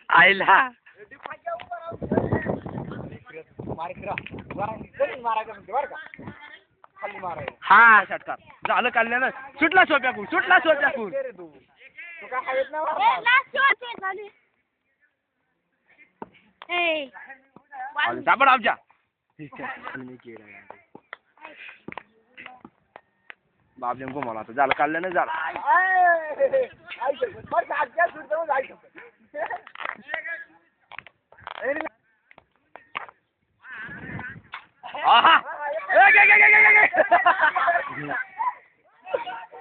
आईला हा षटकार झालं काढल्यानं सुटला सोप्याकून सापड आमच्या बाप नेमको मला आता झालं काढल्यानं झालं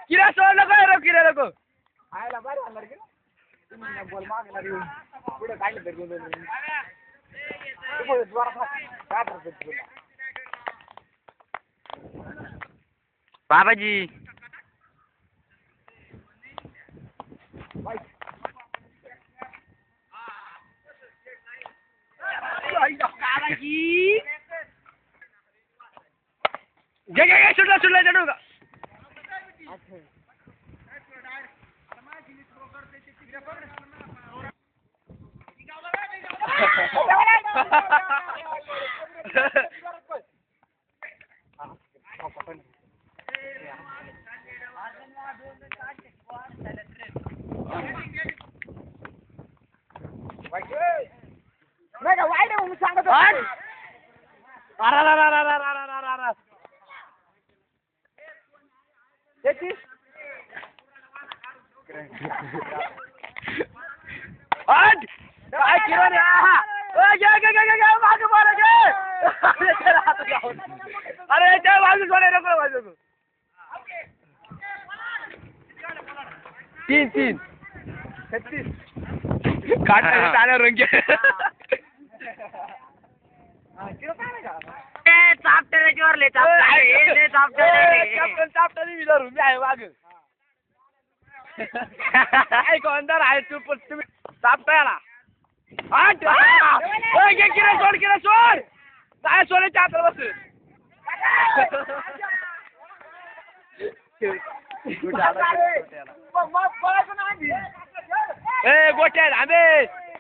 किरा सोड नको किरा नको आयला बारी आणणार की बॉल मागणार पुढे काढलं तर बाबाजी घे सुटला चढू का अरे त्या बाजू तीन 36 काढ रंग अंदर आहे तुम्ही चापटायला सोड काय सोन्याच्या हाताला बस गोट्या आंबे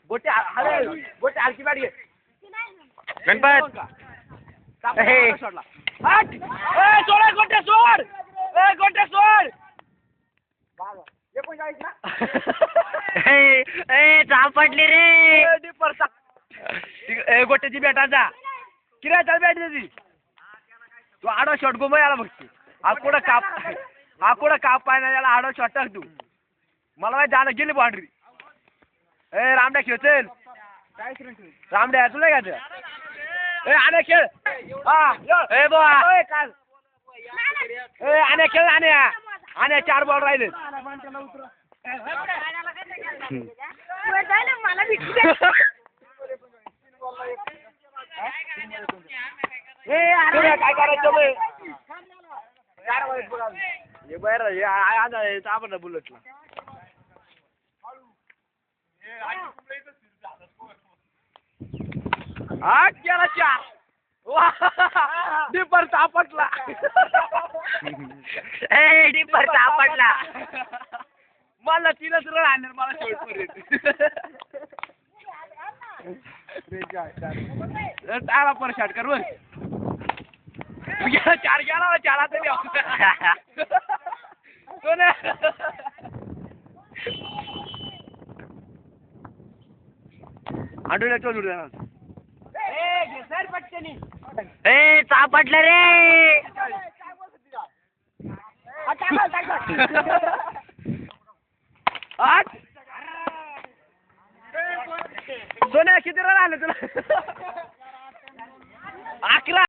गोट्या हलकी बाडी गणपत सोडला सोड गोट्या सोड गोट्या सोड पडली रे गोट्याची बॅट जा किरायचा बॅट त्याची तू आडो शॉट गो याला बघ हा कुठं काप पाय ना त्याला आडो शॉट टाक तू मला माहिती जाणं गेली बाउंड्री रामड्या खेळ चल रामड्या तुला काय आण्या खेळ आण्या खेळ आण्या 4 बॉल राहिले काय करायचं आपण बुलेटला आठ केला 4 डिपर सापटला डिपर सापटला मला 3च रन आणणार मला शेवट टाळा पर शॉट कर 4 गेला 4 तरी आठवड्यात जोडून सापटलं रे सोन्या किती रन आले तुला 11